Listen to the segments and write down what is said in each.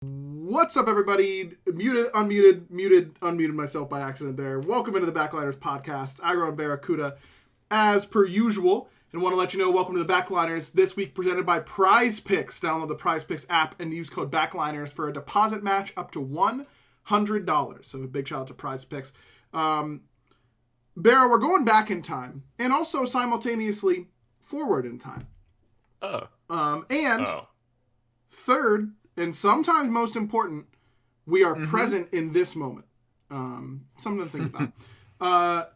What's up, everybody? Unmuted myself by accident there. Welcome into the Backliners podcast. Agro and Barracuda, as per usual. And want to let you know, welcome to the Backliners. This week presented by Prize Picks. Download the Prize Picks app and use code Backliners for a deposit match up to $100. So a big shout out to Prize Picks. Barra, we're going back in time and also simultaneously forward in time. Third, and sometimes most important, we are present in this moment. Something to think about.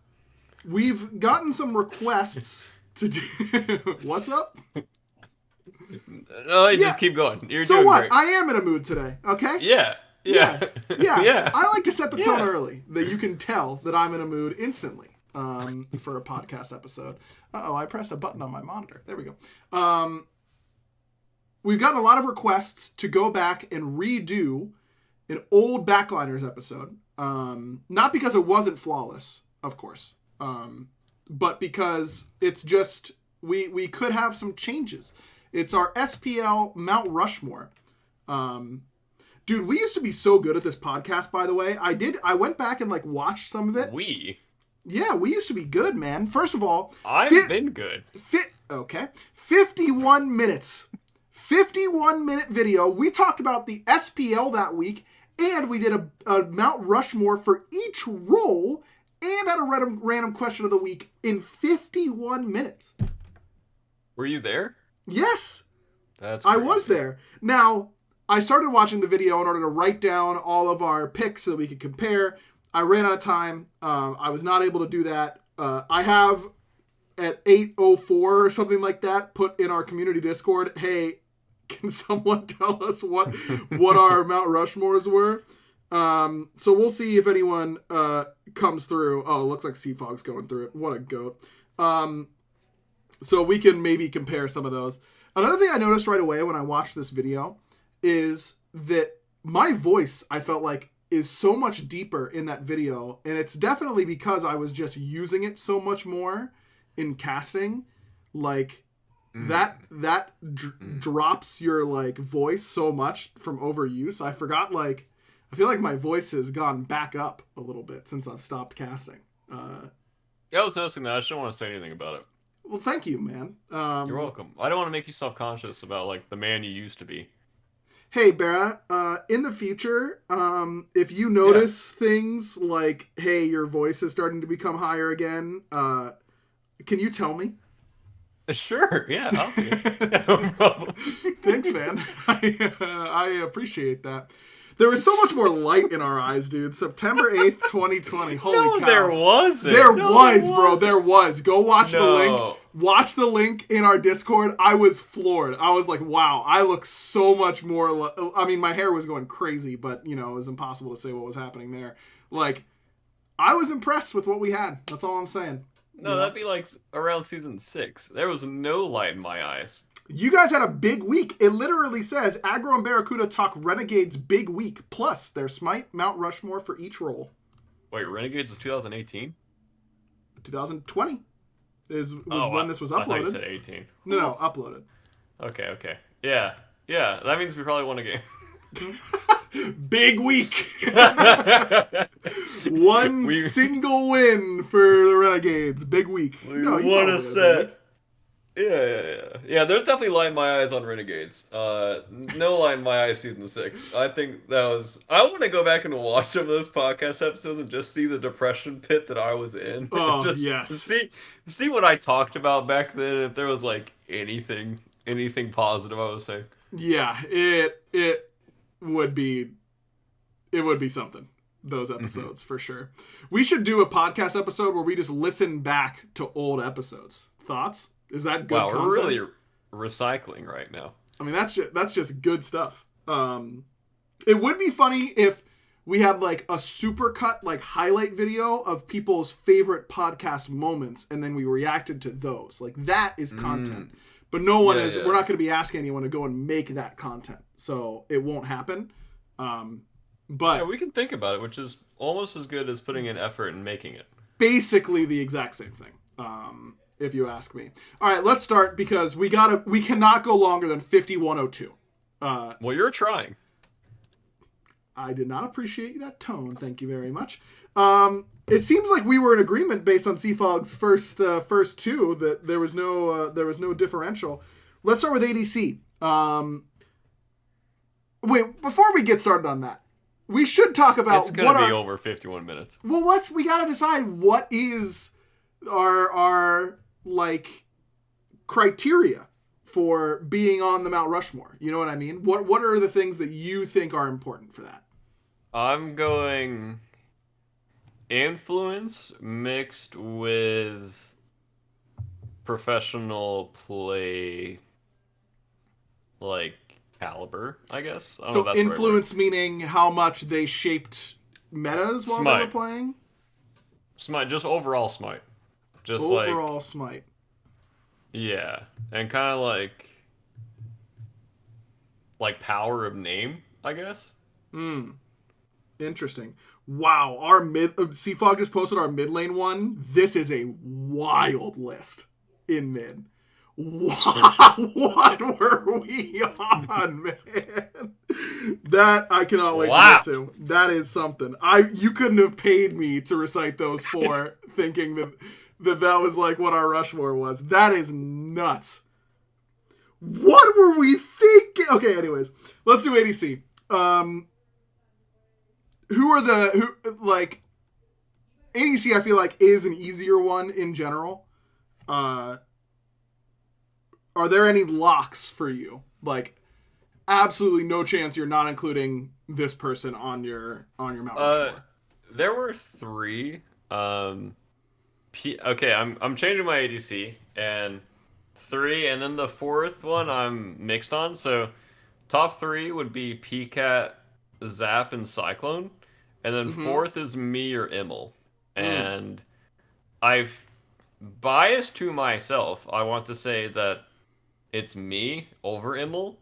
We've gotten some requests to do... What's up? No, just keep going. You're so doing what? great. I am in a mood today, okay? Yeah. I like to set the tone early, that you can tell that I'm in a mood instantly for a podcast episode. Uh-oh, I pressed a button on my monitor. There we go. We've gotten a lot of requests to go back and redo an old Backliners episode. Not because it wasn't flawless, of course, but because it's just, we could have some changes. It's our SPL Mount Rushmore. Dude, we used to be so good at this podcast, by the way. I went back and watched some of it. Yeah, we used to be good, man. First of all, I've been good. 51 minutes. 51-minute video. We talked about the SPL that week, and we did a Mount Rushmore for each role, and had a random question of the week in 51 minutes. Were you there? Yes. That's crazy. I was there. Now, I started watching the video in order to write down all of our picks so that we could compare. I ran out of time. I was not able to do that. I have, at 8:04 or something like that, put in our community Discord, hey, can someone tell us what our Mount Rushmores were? So we'll see if anyone comes through. Oh, it looks like Seafog's going through it. What a goat. So we can maybe compare some of those. Another thing I noticed right away when I watched this video is that my voice, I felt like, is so much deeper in that video. And it's definitely because I was just using it so much more in casting. That drops your voice so much from overuse. I forgot I feel like my voice has gone back up a little bit since I've stopped casting. Yeah, I was noticing that. I just don't want to say anything about it. Well, thank you, man. You're welcome. I don't want to make you self-conscious about the man you used to be. Hey, Barra, in the future, if you notice things like, hey, your voice is starting to become higher again, can you tell me? Sure, yeah, I'll be. No problem. Thanks, man. I appreciate that. There was so much more light in our eyes, dude. September 8th, 2020. Holy cow. There wasn't. There was, bro. There was. Go watch the link. Watch the link in our Discord. I was floored. I was like, wow, I look so much more... I mean, my hair was going crazy, but, it was impossible to say what was happening there. I was impressed with what we had. That's all I'm saying. No, that'd be around season 6. There was no light in my eyes. You guys had a big week. It literally says, Agro and Barracuda talk Renegades big week, plus their Smite Mount Rushmore for each role. Wait, Renegades was 2018? 2020 was when this was uploaded. I thought you said 18. No, uploaded. Okay. Yeah, that means we probably won a game. Big week. One single win for the Renegades. Big week. We won a set. Yeah. There's definitely light in my eyes on Renegades. No light in my eyes season 6. I think that was... I want to go back and watch some of those podcast episodes and just see the depression pit that I was in. Oh, just yes. See what I talked about back then, if there was anything positive I was saying. Yeah, it would be something. Those episodes, for sure. We should do a podcast episode where we just listen back to old episodes. Thoughts? Is that good content? We're really recycling right now. I mean, that's just good stuff. It would be funny if we had a supercut highlight video of people's favorite podcast moments, and then we reacted to those. That is content. But no one is. Yeah. We're not going to be asking anyone to go and make that content, so it won't happen. But we can think about it, which is almost as good as putting in effort and making it. Basically, the exact same thing. If you ask me. All right, let's start because we cannot go longer than 51:02. Well, you're trying. I did not appreciate that tone. Thank you very much. It seems like we were in agreement based on Seafog's first two that there was no differential. Let's start with ADC. Wait, before we get started on that, we should talk about it's going to be over 51 minutes. Well, we got to decide what is our like criteria for being on the Mount Rushmore. You know what I mean? What are the things that you think are important for that? I'm going influence mixed with professional play, like caliber, I guess. I don't know if that's influence meaning how much they shaped metas while they were playing? Smite, just overall Smite. Just overall Smite. Yeah, and kind of like power of name, I guess. Interesting. Wow, our Seafog just posted our mid lane one. This is a wild list in mid. What were we on, man? That I cannot wait to get to. That is something. You couldn't have paid me to recite those four, thinking that was like what our Rushmore was. That is nuts. What were we thinking? Okay, anyways, let's do ADC. ADC I feel like is an easier one in general. Are there any locks for you? Like, absolutely no chance you're not including this person on your Mount Rushmore. There were three. Okay, I'm changing my ADC, and three, and then the fourth one I'm mixed on. So top three would be PCAT, Zap, and Cyclone, and then fourth is me or Immel. And I've biased to myself. I want to say that it's me over Immel,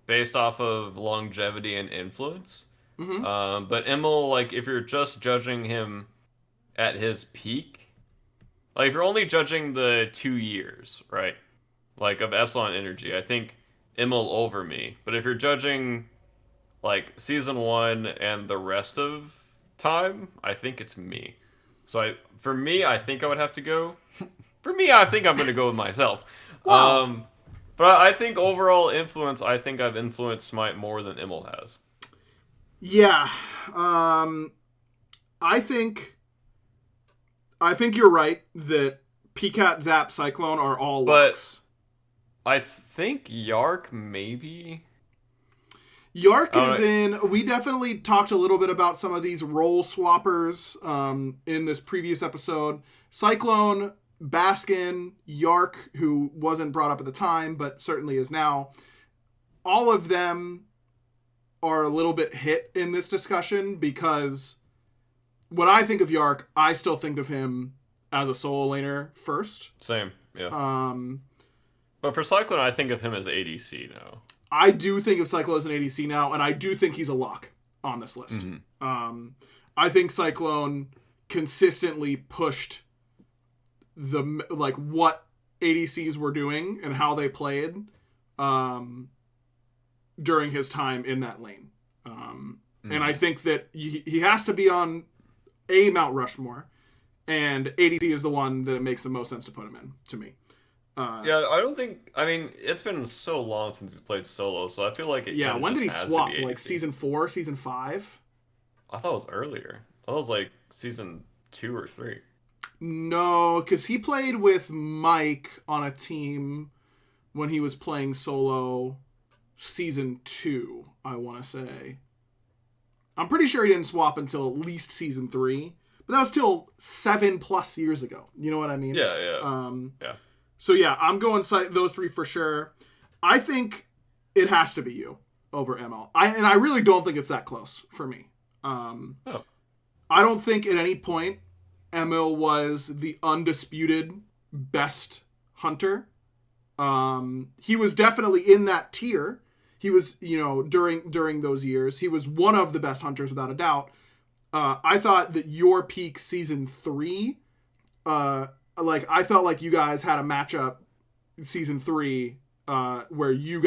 based off of longevity and influence. But Immel, like, if you're just judging him at his peak, like, if you're only judging the 2 years, right, like, of Epsilon Energy, I think Immel over me. But if you're judging, like, Season 1 and the rest of time, I think it's me. So for me, I think I would have to go... For me, I think I'm going to go with myself. Wow. But I think overall influence, I think I've influenced Smite more than Immel has. Yeah. I think you're right that PCAT, Zap, Cyclone are all locks. I think Yark maybe... Yark is in... We definitely talked a little bit about some of these role swappers in this previous episode. Cyclone, Baskin, Yark, who wasn't brought up at the time, but certainly is now. All of them are a little bit hit in this discussion because when I think of Yark, I still think of him as a solo laner first. Same, yeah. But for Cyclone, I think of him as ADC now. I do think of Cyclone as an ADC now, and I do think he's a lock on this list. I think Cyclone consistently pushed what ADCs were doing and how they played during his time in that lane. And I think that he has to be on a Mount Rushmore, and ADC is the one that it makes the most sense to put him in, to me. Yeah, I don't think... I mean, it's been so long since he's played solo, so I feel like it... Yeah, when did he swap? Like Season 4, Season 5? I thought it was earlier. I thought it was like Season 2 or 3. No, because he played with Mike on a team when he was playing solo Season 2, I want to say. I'm pretty sure he didn't swap until at least Season 3, but that was still 7+ years ago. You know what I mean? Yeah. Yeah. So yeah, I'm going those three for sure. I think it has to be you over ML. I really don't think it's that close for me. I don't think at any point ML was the undisputed best hunter. He was definitely in that tier. He was, during those years, he was one of the best hunters without a doubt. I thought that your peak Season 3, I felt like you guys had a matchup Season 3 where you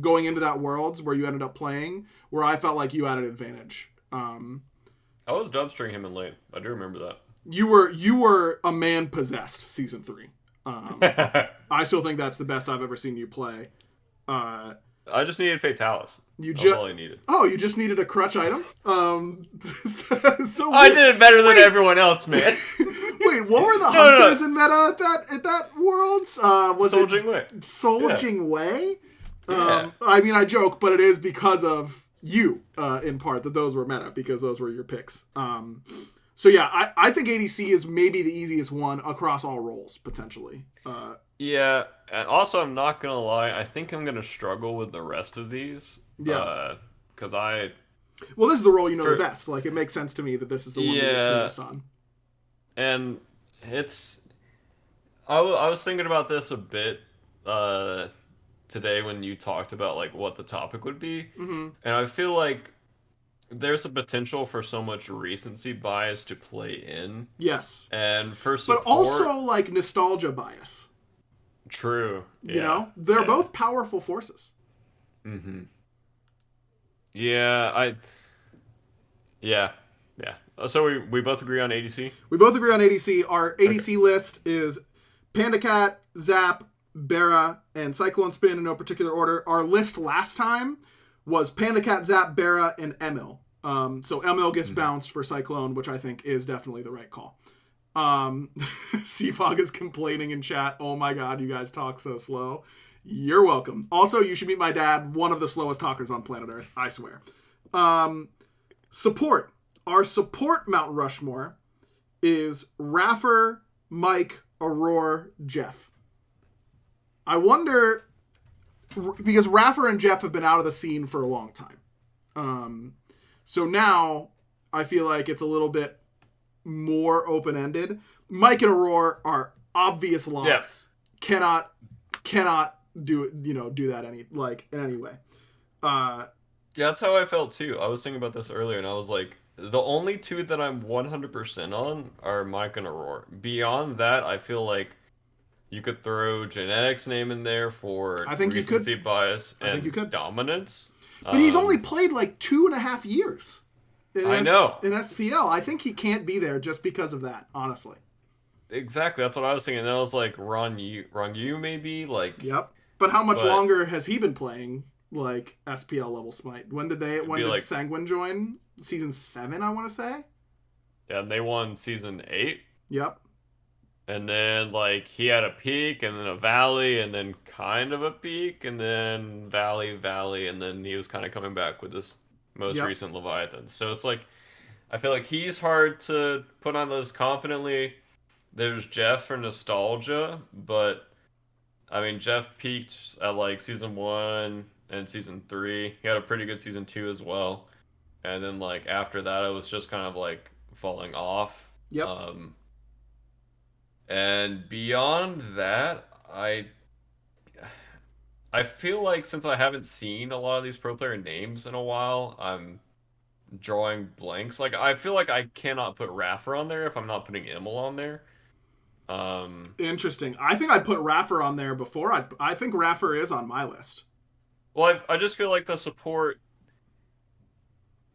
going into that Worlds where you ended up playing, where I felt like you had an advantage. I was dumpstering him in lane. I do remember that. You were a man possessed season 3. I still think that's the best I've ever seen you play. I just needed Fatalis. That's all I needed. Oh, you just needed a crutch item? So I did it better than everyone else, man. Wait, what were the hunters in meta at that Worlds? Was Soul Jing Wei. Soul Jing Wei? Yeah. I mean, I joke, but it is because of you, in part, that those were meta, because those were your picks. So yeah, I think ADC is maybe the easiest one across all roles, potentially. Yeah, and also I'm not gonna lie, I think I'm gonna struggle with the rest of these. Yeah. Because well, this is the role you know the best. Like, it makes sense to me that this is the one that you're cleanest on. And it's... I was thinking about this a bit today when you talked about like what the topic would be. Mm-hmm. And I feel like there's a potential for so much recency bias to play in. Yes. And for support... But also, like, nostalgia bias. True. You know? They're both powerful forces. Mm-hmm. Yeah, Yeah. So we both agree on ADC? We both agree on ADC. Our ADC list is Panda Cat, Zap, Bara, and Cyclone Spin in no particular order. Our list last time was Panda Cat, Zap, Bara, and Emil. So Emil gets bounced for Cyclone, which I think is definitely the right call. Seafog is complaining in chat. Oh my god, you guys talk so slow. You're welcome. Also, you should meet my dad, one of the slowest talkers on planet Earth, I swear. Support. Our support Mount Rushmore is Raffer, Mike, Aurora, Jeff. I wonder, because Raffer and Jeff have been out of the scene for a long time. So now I feel like it's a little bit more open-ended. Mike and Aurora are obvious locks. Yeah. Cannot do that in any way. Yeah, that's how I felt too. I was thinking about this earlier, and I was like, the only two that I'm 100% on are Mike and Aurora. Beyond that, I feel like you could throw Genetics' name in there for recency bias and dominance. But he's only played like 2.5 years. I know. In SPL. I think he can't be there just because of that, honestly. Exactly, that's what I was thinking. And then I was like, Ron Yu maybe? Like, yep. But how much longer has he been playing, like, SPL level Smite? When did Sanguine join? Season 7, I want to say? Yeah, and they won Season 8. Yep. And then, like, he had a peak, and then a valley, and then kind of a peak, and then valley, and then he was kind of coming back with this most recent Leviathan. So it's like, I feel like he's hard to put on this confidently. There's Jeff for nostalgia, but, I mean, Jeff peaked at, like, Season 1 and Season 3. He had a pretty good Season 2 as well. And then, like, after that, it was just kind of, like, falling off. Yep. And beyond that, I feel like since I haven't seen a lot of these pro player names in a while, I'm drawing blanks. Like, I feel like I cannot put Raffer on there if I'm not putting Emil on there. Interesting. I think I'd put Raffer on there before. I think Raffer is on my list. Well, I just feel like the support,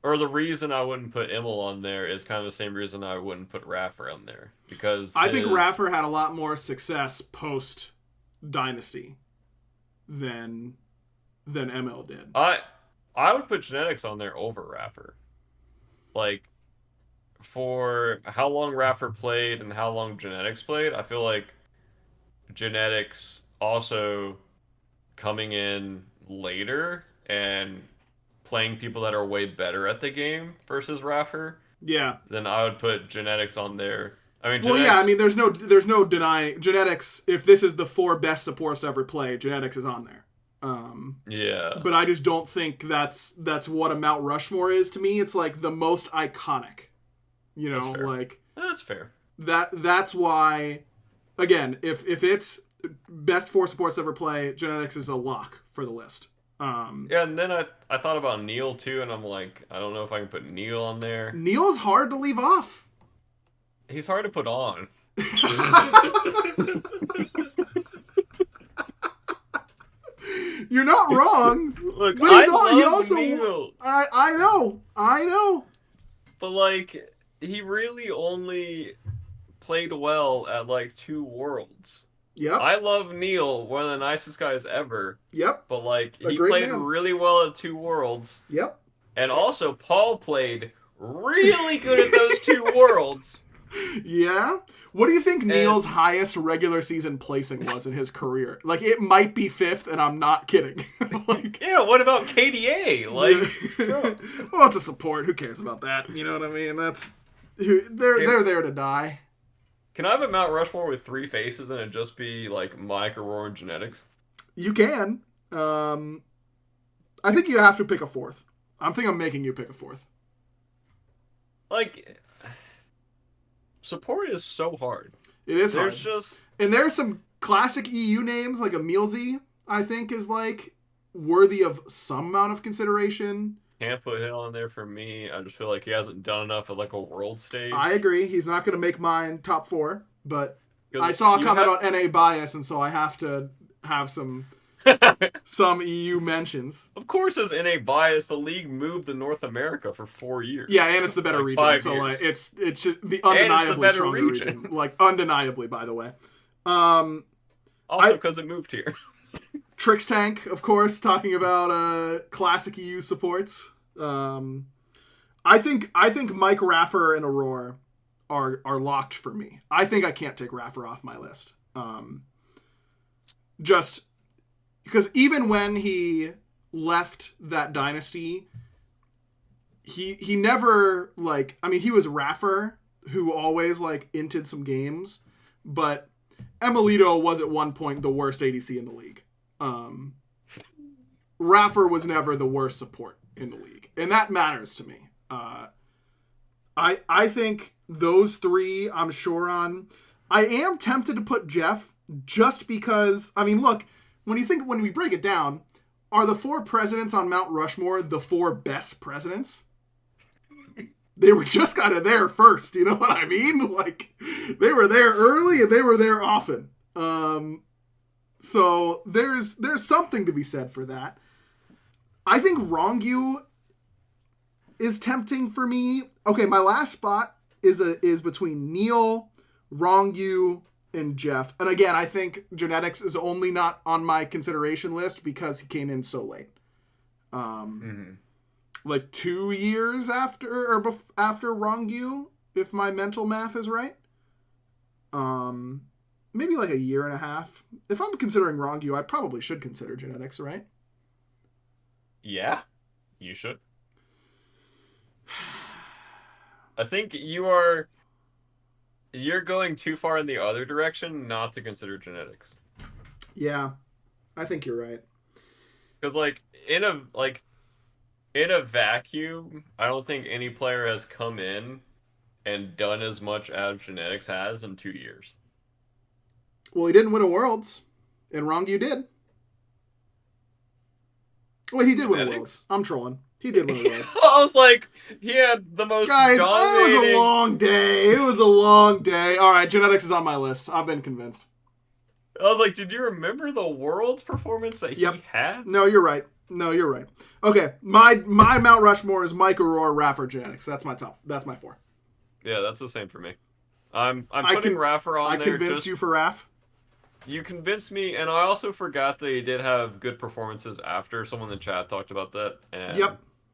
or the reason I wouldn't put Emil on there is kind of the same reason I wouldn't put Raffer on there. Because I think Raffer had a lot more success post Dynasty than Emil did. I would put Genetics on there over Raffer. Like, for how long Raffer played and how long Genetics played, I feel like Genetics also coming in later and playing people that are way better at the game versus Raffer. Yeah. Then I would put Genetics on there. I mean, well, yeah. I mean, there's no denying Genetics. If this is the 4 best supports to ever play, Genetics is on there. Yeah. But I just don't think that's what a Mount Rushmore is to me. It's like the most iconic. You know, that's fair. That's why. Again, if it's best 4 supports to ever play, Genetics is a lock for the list. Yeah, and then I thought about Neil too, and I'm like, I don't know if I can put Neil on there. Neil's hard to leave off. He's hard to put on. You're not wrong. Look, but he also Neil. I know. But like, he really only played well at like 2 Worlds. Yep. I love Neil, one of the nicest guys ever. Yep. But like, he played really well at 2 Worlds. Yep. And also, Paul played really good at those 2 Worlds. Yeah. What do you think Neil's highest regular season placing was in his career? Like, it might be 5th, and I'm not kidding. Like, yeah, what about KDA? Like, well, it's a support. Who cares about that? You know what I mean? They're there to die. Can I have a Mount Rushmore with 3 faces and it just be like Mike, Aurora, and Genetics? You can. I think you have to pick a 4th. I'm making you pick a 4th. Like, support is so hard. It is hard. And there's some classic EU names, like Emilzy, I think is like worthy of some amount of consideration. Can't put him on there for me. I just feel like he hasn't done enough at like a world stage. I agree. He's not going to make mine top 4, but I saw a comment on NA bias, and so I have to have some EU mentions. Of course, as NA bias, the league moved to North America for 4 years. Yeah, and it's the better region. 5 so years. Like, it's just the undeniably stronger region. Like, undeniably, by the way. Also, because it moved here. Trix Tank, of course, talking about classic EU supports. I think Mike Raffer and Aurora are locked for me. I think I can't take Raffer off my list. Just because even when he left that dynasty, he never, like, I mean, he was Raffer, who always, like, inted some games, but Emilito was at one point the worst ADC in the league. Raffer was never the worst support in the league, and that matters to me. I think those 3 I'm sure on. I am tempted to put Jeff just because, I mean, look, when we break it down, are the 4 presidents on Mount Rushmore the 4 best presidents? They were just kind of there first, you know what I mean? Like, they were there early and they were there often. So there's something to be said for that. I think Rongu is tempting for me. Okay, my last spot is between Neil, Rongu, and Jeff. And again, I think Genetics is only not on my consideration list because he came in so late. Like 2 years after Rongu, if my mental math is right. Maybe like a year and a half. If I'm considering Rongu, I probably should consider Genetics, right? Yeah, you should. I think you're going too far in the other direction not to consider Genetics. Yeah, I think you're right. Because like in a vacuum, I don't think any player has come in and done as much as Genetics has in 2 years. Well, he didn't win a Worlds, and Rongu did. Wait, he did win a Worlds. I'm trolling. He did win a Worlds. I was like, he had the most dominating... it was a long day. It was a long day. All right, Genetics is on my list. I've been convinced. I was like, did you remember the Worlds performance that he had? No, you're right. Okay, my Mount Rushmore is Mike, Aurora, Raffer, Genetics. That's my top. That's my 4. Yeah, that's the same for me. I'm putting Raffer on there. I convinced you for Raff. You convinced me, and I also forgot that he did have good performances after. Someone in the chat talked about that, and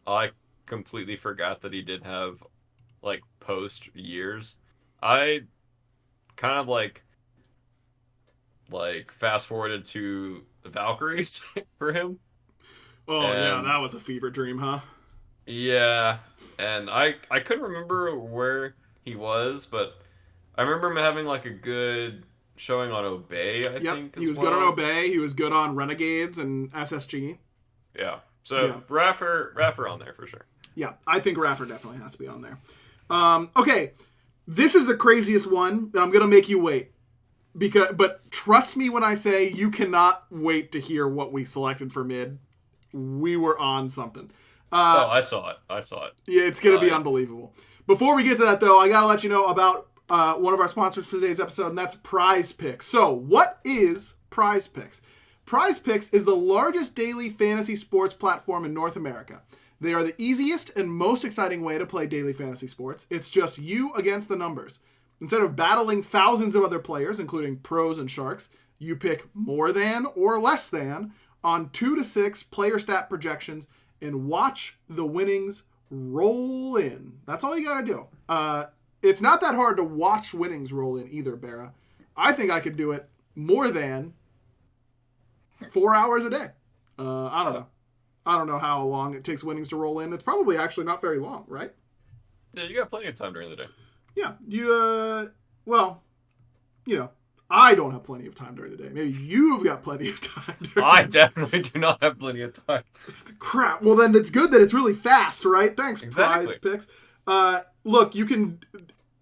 I completely forgot that he did have, like, post years. I kind of, like fast-forwarded to the Valkyries for him. Oh, yeah, that was a fever dream, huh? Yeah, and I couldn't remember where he was, but I remember him having, like, a good... showing on Obey, I think. He was good on Obey. He was good on Renegades and SSG. Yeah. So, Raffer on there for sure. Yeah, I think Raffer definitely has to be on there. Okay, this is the craziest one that I'm going to make you wait. But trust me when I say you cannot wait to hear what we selected for mid. We were on something. I saw it. Yeah, it's going to be unbelievable. Before we get to that, though, I got to let you know about one of our sponsors for today's episode, and that's Prize Picks. So, what is Prize Picks? Prize Picks is the largest daily fantasy sports platform in North America. They are the easiest and most exciting way to play daily fantasy sports. It's just you against the numbers. Instead of battling thousands of other players, including pros and sharks, you pick more than or less than on 2 to 6 player stat projections and watch the winnings roll in. That's all you got to do. It's not that hard to watch winnings roll in either, Barra. I think I could do it more than 4 hours a day. I don't know. I don't know how long it takes winnings to roll in. It's probably actually not very long, right? Yeah, you got plenty of time during the day. Yeah. I don't have plenty of time during the day. Maybe you've got plenty of time. I definitely do not have plenty of time. Crap. Well, then it's good that it's really fast, right? Thanks, exactly. Prize Picks. Look, you can...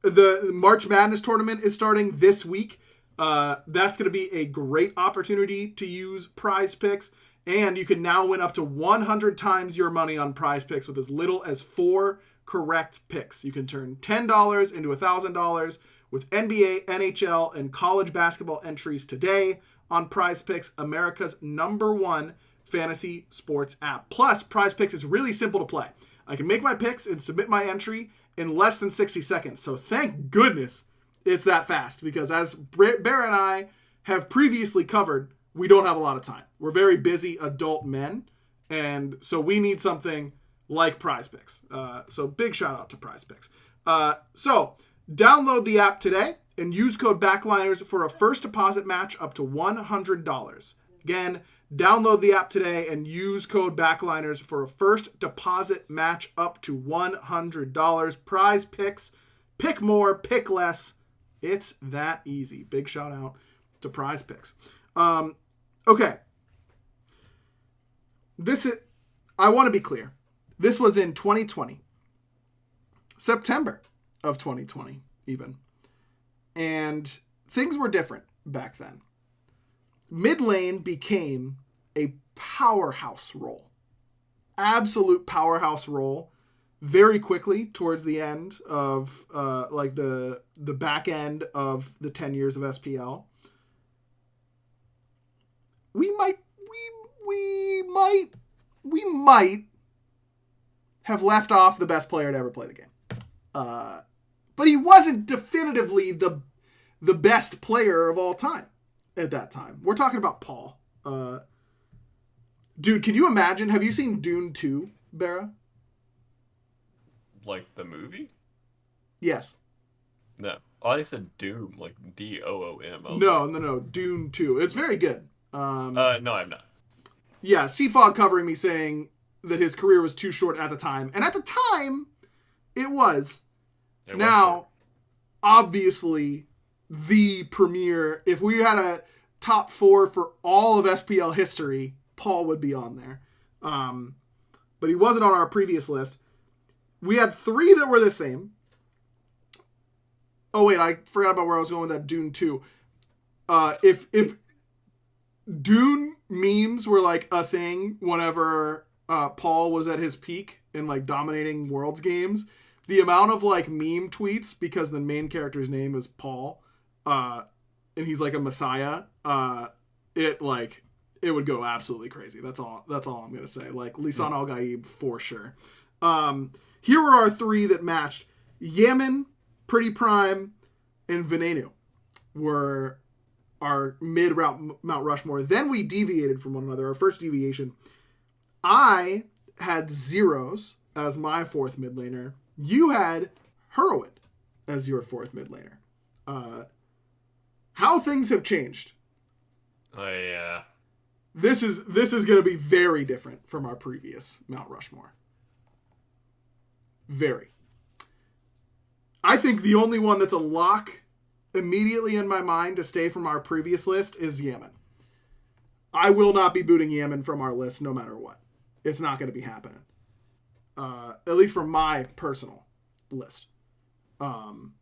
The March Madness tournament is starting this week. That's going to be a great opportunity to use Prize Picks. And you can now win up to 100 times your money on Prize Picks with as little as 4 correct picks. You can turn $10 into $1,000 with NBA, NHL, and college basketball entries today on Prize Picks, America's #1 fantasy sports app. Plus, Prize Picks is really simple to play. I can make my picks and submit my entry in less than 60 seconds. So thank goodness it's that fast, because as Bear and I have previously covered, we don't have a lot of time. We're very busy adult men, and so we need something like Prize Picks. So big shout out to Prize Picks. So download the app today and use code BACKLINERS for a first deposit match up to $100. Again, download the app today and use code BACKLINERS for a first deposit match up to $100. Prize Picks. Pick more, pick less. It's that easy. Big shout out to Prize Picks. Okay. I want to be clear. This was in 2020. September of 2020, even. And things were different back then. Mid lane became a powerhouse role. Absolute powerhouse role very quickly towards the end of the back end of the 10 years of SPL. We might have left off the best player to ever play the game. But he wasn't definitively the best player of all time at that time. We're talking about Paul. Dude, can you imagine? Have you seen Dune 2, Barra? Like the movie? Yes. No. Oh, I said Doom, like Doom. No. Dune 2. It's very good. No, I'm not. Yeah, Seafog covering me saying that his career was too short at the time. And at the time, it was. Now, obviously, the premier, if we had a top 4 for all of SPL history, Paul would be on there. But he wasn't on our previous list. We had 3 that were the same. Oh, wait, I forgot about where I was going with that Dune 2. If Dune memes were like a thing whenever Paul was at his peak in like dominating Worlds games, the amount of like meme tweets, because the main character's name is Paul, and he's like a messiah, it would go absolutely crazy. That's all I'm gonna say. Like Lisan Al Gaib for sure. Here were our 3 that matched. Yemen, Pretty Prime, and Venenu were our mid-Mount Rushmore. Then we deviated from one another. Our first deviation. I had Zeros as my 4th mid laner. You had Heroin as your 4th mid laner. How things have changed. Oh, yeah. This is going to be very different from our previous Mount Rushmore. Very. I think the only one that's a lock immediately in my mind to stay from our previous list is Yemen. I will not be booting Yemen from our list no matter what. It's not going to be happening. At least from my personal list. And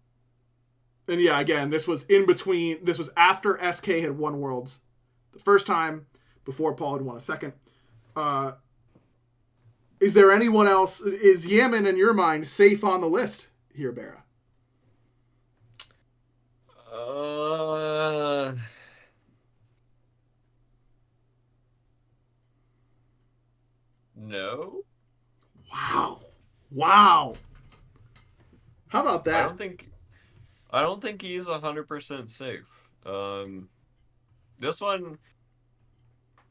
yeah, again, this was in between. This was after SK had won Worlds the first time, before Paul had won a second. Is there anyone else? Is Yemen, in your mind, safe on the list here, Barra? No. Wow. How about that? I don't think he's 100% safe. This one,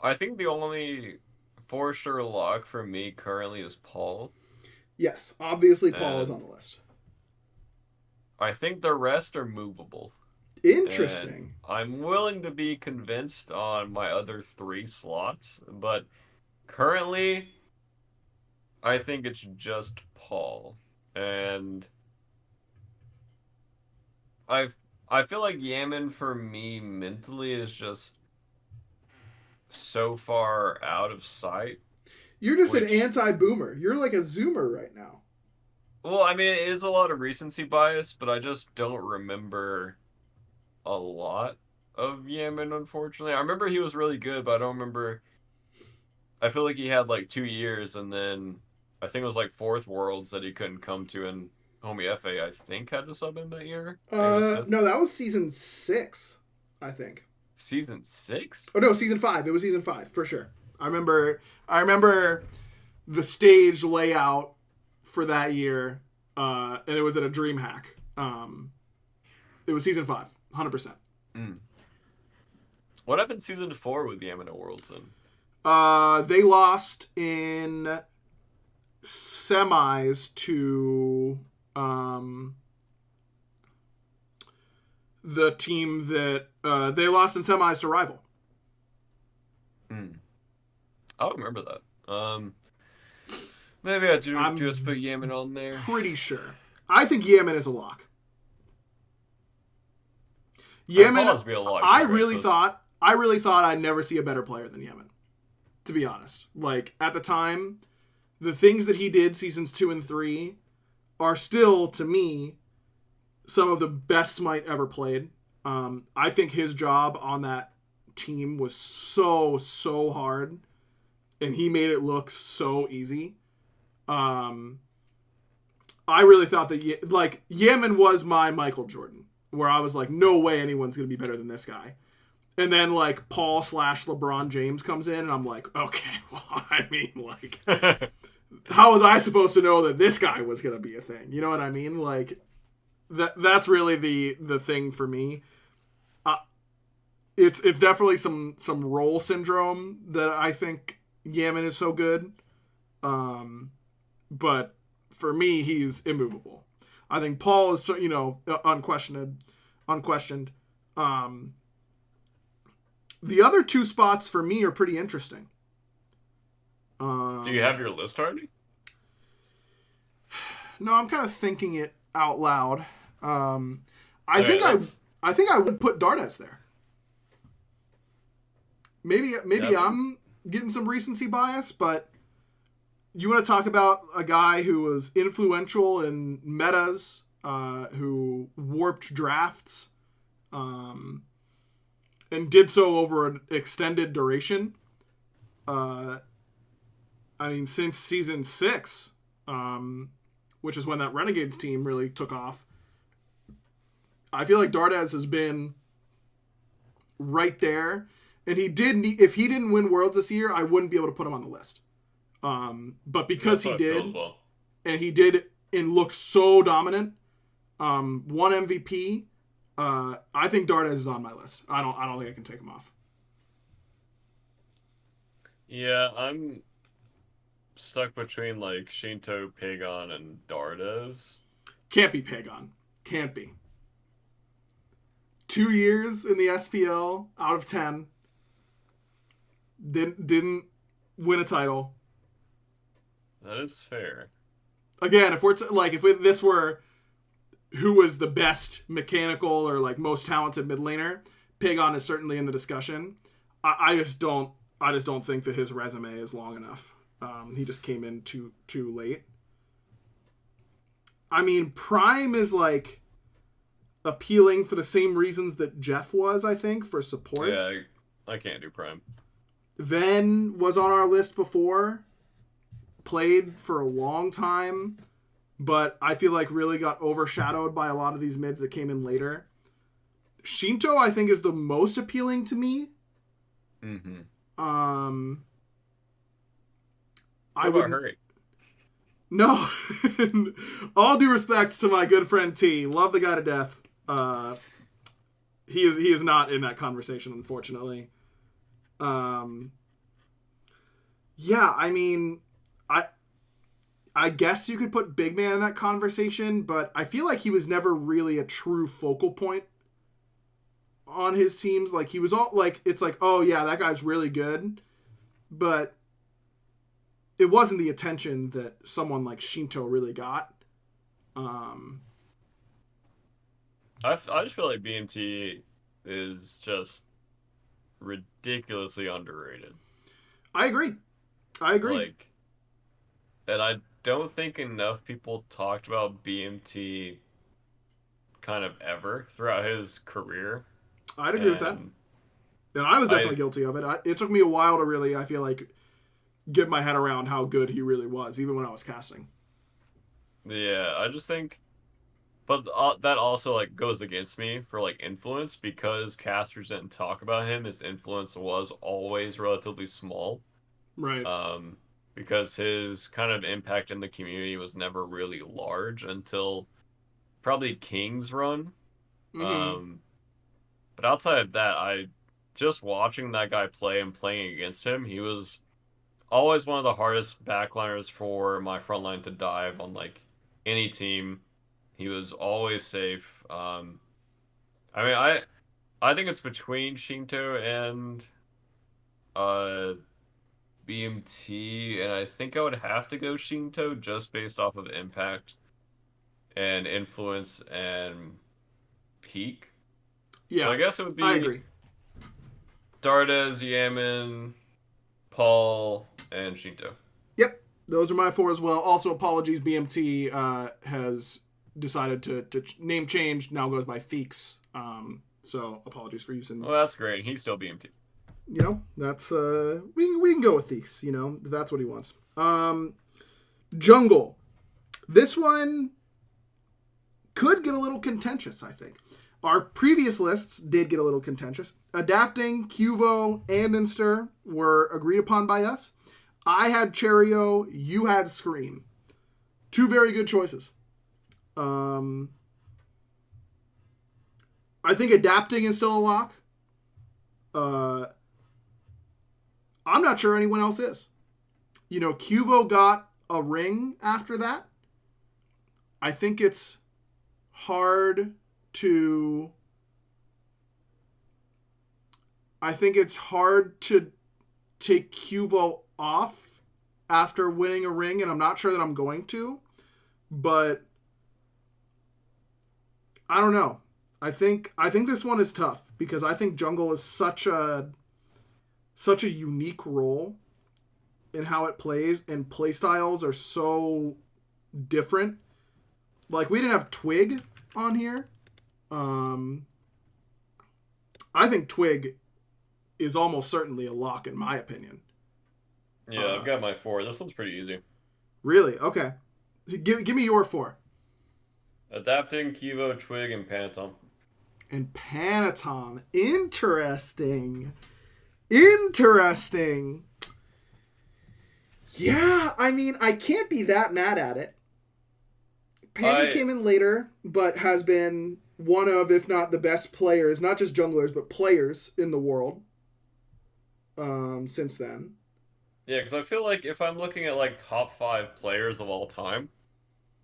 I think the only for sure lock for me currently is Paul. Yes, obviously Paul is on the list. I think the rest are movable. Interesting. And I'm willing to be convinced on my other 3 slots, but currently, I think it's just Paul. And I I feel like Yaman for me mentally is just so far out of sight. You're just an anti-boomer. You're like a zoomer right now. Well, I mean, it is a lot of recency bias, but I just don't remember a lot of Yaman, unfortunately. I remember he was really good, but I don't remember. I feel like he had like 2 years, and then I think it was like Fourth Worlds that he couldn't come to, and Homie FA, I think, had to sub in that year. No, that was season 6, I think. Season 6? Oh no, season 5. It was season 5 for sure. I remember the stage layout for that year, and it was at a DreamHack. It was season 5, 100%. What happened season 4 with Yamana Worlds then? They lost in semis to the team that they lost in semis to Rival. I don't remember that. Maybe I do just put Yaman on there. Pretty sure. I think Yaman is a lock. Yaman, I really thought I'd never see a better player than Yaman. To be honest, like at the time, the things that he did seasons 2 and 3 are still to me some of the best Smite ever played. I think his job on that team was so hard, and he made it look so easy. I really thought that like Yaman was my Michael Jordan, where I was like, no way anyone's gonna be better than this guy. And then like Paul / LeBron James comes in, and I'm like, okay, well, I mean, like, how was I supposed to know that this guy was gonna be a thing? You know what I mean? Like, that's really the thing for me. It's definitely some role syndrome that I think Yaman is so good. But for me, he's immovable. I think Paul is, unquestioned. The other 2 spots for me are pretty interesting. Do you have your list already? No, I'm kind of thinking it out loud. I think I would put Dardes there. Maybe I'm getting some recency bias, but you want to talk about a guy who was influential in metas, who warped drafts, and did so over an extended duration. I mean, since season 6, which is when that Renegades team really took off, I feel like Dardes has been right there. And if he didn't win Worlds this year, I wouldn't be able to put him on the list. But because he did, and he did and looked so dominant, won MVP, I think Dardes is on my list. I don't think I can take him off. Yeah, I'm stuck between like Shinto, Pagon, and Dardes. Can't be Pagon. Can't be. 2 years in the SPL out of 10. Didn't win a title. That is fair. Again, if this were who was the best mechanical or like most talented mid laner, Pagon is certainly in the discussion. I just don't think that his resume is long enough. He just came in too late. I mean, Prime is like appealing for the same reasons that Jeff was, I think, for support. Yeah, I can't do Prime. Ven was on our list before. Played for a long time, but I feel like really got overshadowed by a lot of these mids that came in later. Shinto, I think, is the most appealing to me. Mm-hmm. I What about wouldn't. Hurry? No. All due respect to my good friend T. Love the guy to death. He is not in that conversation, unfortunately. Um, yeah, I mean, I I guess you could put Big Man in that conversation, but I feel like he was never really a true focal point on his teams. Like he was all like, it's like, oh yeah, that guy's really good, but it wasn't the attention that someone like Shinto really got. Um, I just feel like BMT is just ridiculously underrated. I agree. I agree. Like, and I don't think enough people talked about BMT kind of ever throughout his career. I'd agree with that. And And I was definitely I, guilty of it. It took me a while to really, I feel like, get my head around how good he really was, even when I was casting. yeah, I just think, but that also like goes against me for like influence because casters didn't talk about him. His influence was always relatively small. Right. Um, because his kind of impact in the community was never really large until probably King's run. Mm-hmm. Um, but outside of that, I just watching that guy play and playing against him, he was always one of the hardest backliners for my front line to dive on like any team. He was always safe. I mean, I think it's between Shinto and uh BMT, and I think I would have to go Shinto just based off of impact and influence and peak. So Yeah, I guess it would I be agree. Dardes, Yaman, Paul, and Shinto. Yep, those are my four as well. Also, apologies, BMT has decided to name change. Now goes by Theeks. So apologies for using. Well, that's great. He's still BMT. That's we can go with Theeks. That's what he wants. Jungle. This one could get a little contentious, I think. Our previous lists did get a little contentious. Adapting, Cuvo, and Inster were agreed upon by us. I had Cherio, you had Scream. Two very good choices. I think Adapting is still a lock. I'm not sure anyone else is. Cuvo got a ring after that. I think it's hard to take Cuvo off after winning a ring, and I'm not sure that I'm going to, but I don't know. I think this one is tough because I think jungle is such a unique role in how it plays, and play styles are so different. Like we didn't have Twig on here. I think Twig is almost certainly a lock in my opinion. Yeah, I've got my four. This one's pretty easy. Really? Okay. Give me your four. Adapting, Kivo, Twig, and Panatom. And Panatom. Interesting. Interesting. Yeah, I mean, I can't be that mad at it. Panty came in later, but has been one of, if not the best players, not just junglers, but players in the world since then. Yeah, because I feel like if I'm looking at like top 5 players of all time,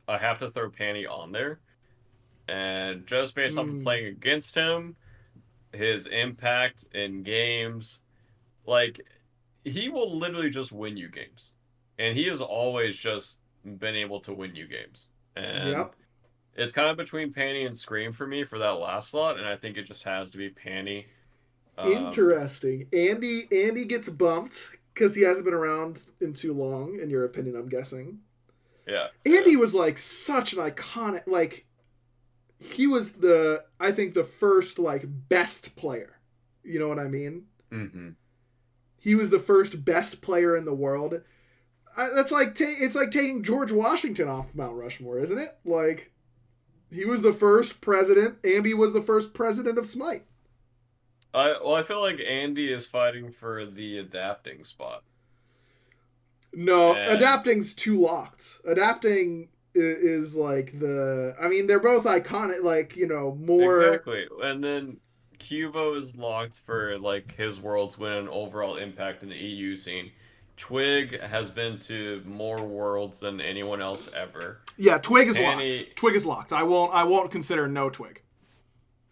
I have to throw Panty on there. And just based off of Mm, playing against him, his impact in games, like he will literally just win you games. And he has always just been able to win you games. And yep. it's kind of between Panty and Scream for me for that last slot, and I think it just has to be Panty. Um, Interesting. Andy gets bumped because he hasn't been around in too long, in your opinion, I'm guessing. yeah, yeah. Andy was like such an iconic, like he was I think the first like best player. You know what I mean? Mm-hmm. He was the first best player in the world. That's like it's like taking George Washington off Mount Rushmore, isn't it? Like he was the first president. Andy was the first president of Smite. I feel like Andy is fighting for the adapting spot. No, And adapting's too locked. Adapting is like the. I mean, they're both iconic. Like more. exactly. And then Cubo is locked for like his world's win and overall impact in the EU scene. Twig has been to more worlds than anyone else ever. Yeah, Twig is locked. Panny Twig is locked. I won't. I won't consider no Twig.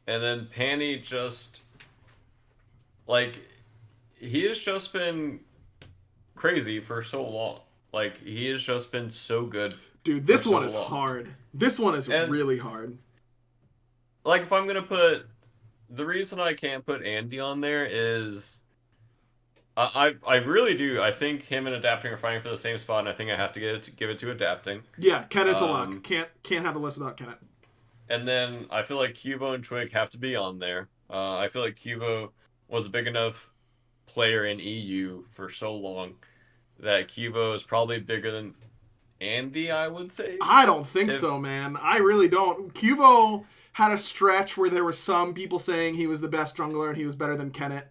and then Panny just like he has just been crazy for so long. Like he has just been so good Dude, for this one so is long. hard. This one is And really hard. like if I'm gonna put the reason I can't put Andy on there is I really do. I think him and adapting are fighting for the same spot, and I think I have to give it to adapting. Yeah, Kennet's a lock. Um, Can't have the list without Kennet. and then I feel like Cubo and Twig have to be on there. I feel like Cubo was a big enough player in EU for so long that Cubo is probably bigger than Andy, I would say. I don't think If so, man. I really don't. Cuvo had a stretch where there were some people saying he was the best jungler and he was better than Kennet,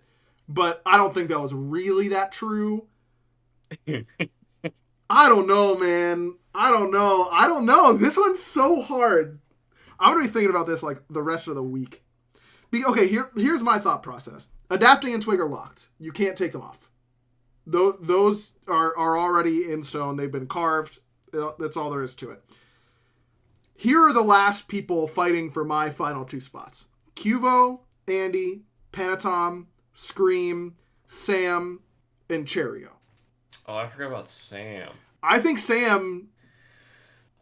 but I don't think that was really that true. I don't know, man. I don't know. I don't know. This one's so hard. I'm gonna be thinking about this like the rest of the week. Okay, here's my thought process. Adapting and Twig are locked. You can't take them off. Those are already in stone. They've been carved. That's all there is to it. Here are the last people fighting for my final two spots. Cuvo, Andy, Panatom, Scream, Sam, and Cherio. oh, I forgot about Sam. I think Sam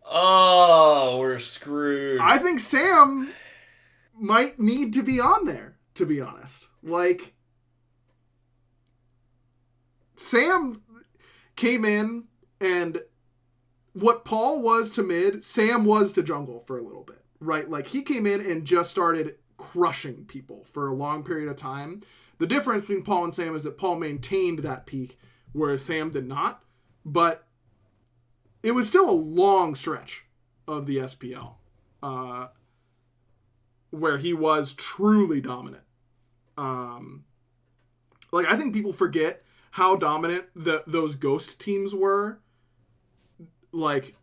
Oh, we're screwed. I think Sam might need to be on there, to be honest. Like, Sam came in, and what Paul was to mid, Sam was to jungle for a little bit, right? Like, he came in and just started crushing people for a long period of time. The difference between Paul and Sam is that Paul maintained that peak, whereas Sam did not. But it was still a long stretch of the SPL. Where he was truly dominant. Like, I think people forget how dominant those Ghost teams were, like,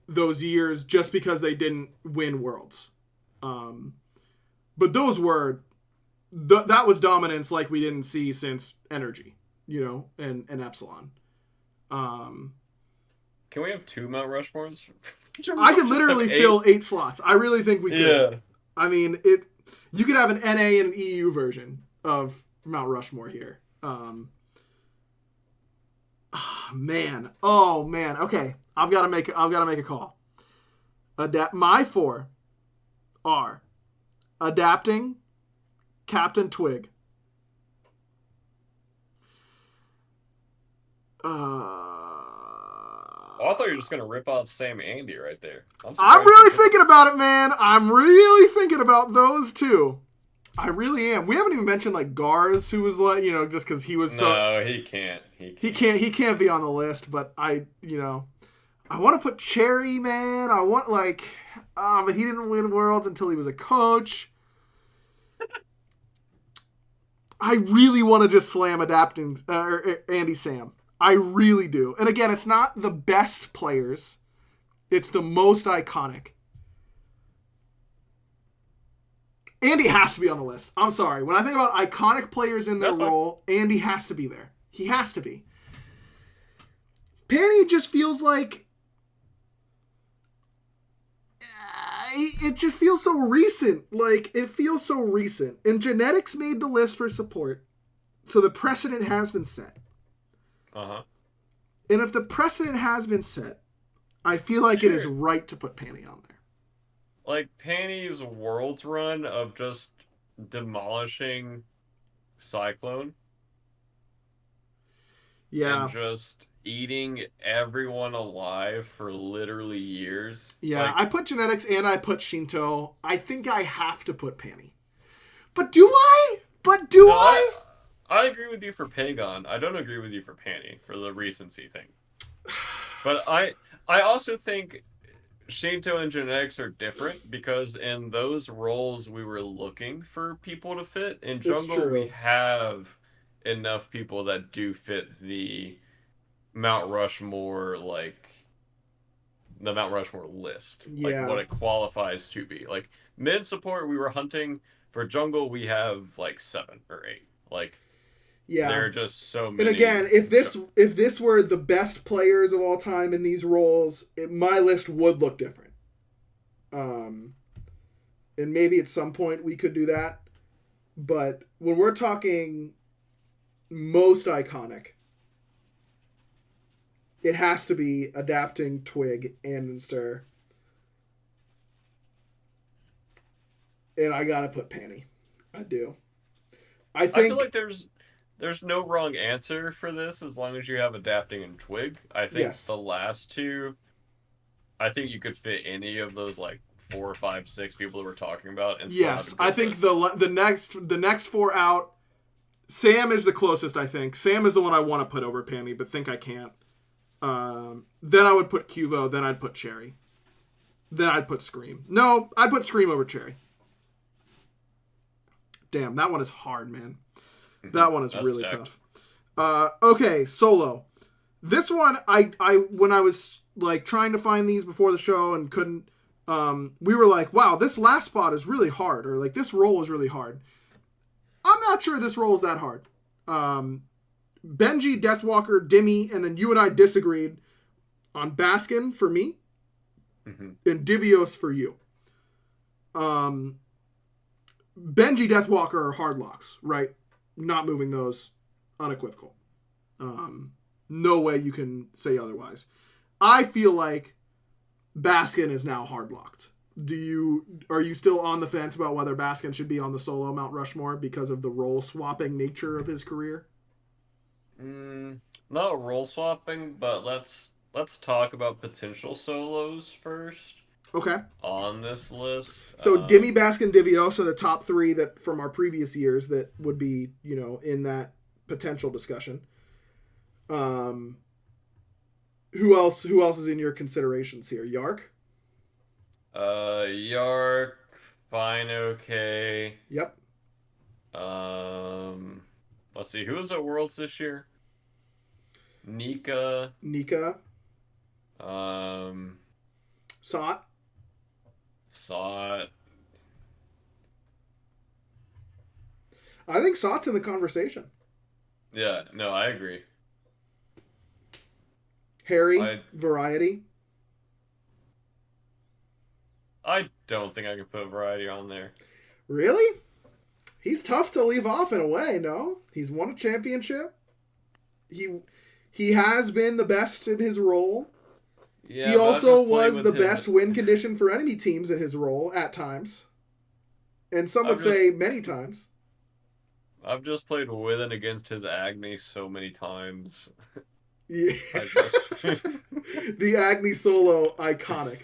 those years just because they didn't win Worlds. But those were... that was dominance like we didn't see since Energy, and Epsilon. Can we have two Mount Rushmores? I could literally fill 8 slots. I really think we could. Yeah. I mean, you could have an NA and an EU version of Mount Rushmore here. Man. Oh man. Okay. I've got to make a call. My 4 are adapting, Captain Twig. Oh, I thought you were just gonna rip off Sam Andy right there. I'm really thinking about it, man. I'm really thinking about those two. I really am. We haven't even mentioned like Garz, who was like, just because he was so. No, he can't. He can't be on the list. But I want to put Cherry, man. I want but he didn't win Worlds until he was a coach. I really want to just slam adapting Andy Sam. I really do. And again, it's not the best players. It's the most iconic. Andy has to be on the list. I'm sorry. When I think about iconic players in their role, Andy has to be there. He has to be. Panny just feels like... it just feels so recent. Like, it feels so recent. And Genetics made the list for support. So the precedent has been set. Uh-huh. And if the precedent has been set, I feel like it is right to put Panny on there. Like, Panny's Worlds run of just demolishing Cyclone. Yeah. And just eating everyone alive for literally years. Yeah, I put Genetics and I put Shinto. I think I have to put Panny. But do I? I agree with you for Pagon. I don't agree with you for Panny for the recency thing. But I also think Shinto and Genetics are different because in those roles we were looking for people to fit. In Jungle we have enough people that do fit the Mount Rushmore, like the Mount Rushmore list, like Yeah. what it qualifies to be. Like mid support, we were hunting for jungle. We have like 7 or 8. Like Yeah. there are just so And many. again, if this were the best players of all time in these roles, my list would look different. Um, and maybe at some point we could do that. But when we're talking most iconic, it has to be adapting Twig and Stir. And I gotta put Panny. I do. I I feel think like there's no wrong answer for this as long as you have adapting and twig. I think yes. the last two, I think you could fit any of those like 4, 5, 6 people that we're talking about and still have a Yes, I good think list. the next four out. Sam is the closest. I think Sam is the one I want to put over Panny, but think I can't. Then I would put Cuvo. Then I'd put Cherry. Then I'd put Scream. No, I'd put Scream over Cherry. Damn, that one is hard, man. That one is really stacked. tough. Okay, solo. This one, I when I was like trying to find these before the show and couldn't, we were like, wow, this last spot is really hard, or like this roll is really hard. I'm not sure this roll is that hard. Benji, Deathwalker, Dimmy, and then you and I disagreed on Baskin for me, and Divios for you. Benji, Deathwalker are hard locks, right? Not moving those, unequivocal. No way you can say otherwise. I feel like Baskin is now hard locked. Are you still on the fence about whether Baskin should be on the solo Mount Rushmore because of the role swapping nature of his career? Not role swapping, but let's talk about potential solos first. Okay. On this list. So Dimmy, Baskin, Divios are the top three that from our previous years that would be, in that potential discussion. Who else is in your considerations here? Yark? Yark, fine, okay. Yep. Let's see, who was at Worlds this year? Nika. Sot. I think Sot's in the conversation. Yeah, no, I agree. Harry, Variety. I don't think I can put Variety on there. Really? He's tough to leave off in a way, no? He's won a championship. He has been the best in his role. Yeah, he also was the best win condition for enemy teams in his role at times. And some would say many times. I've just played with and against his Agni so many times. Yeah. The Agni solo, iconic.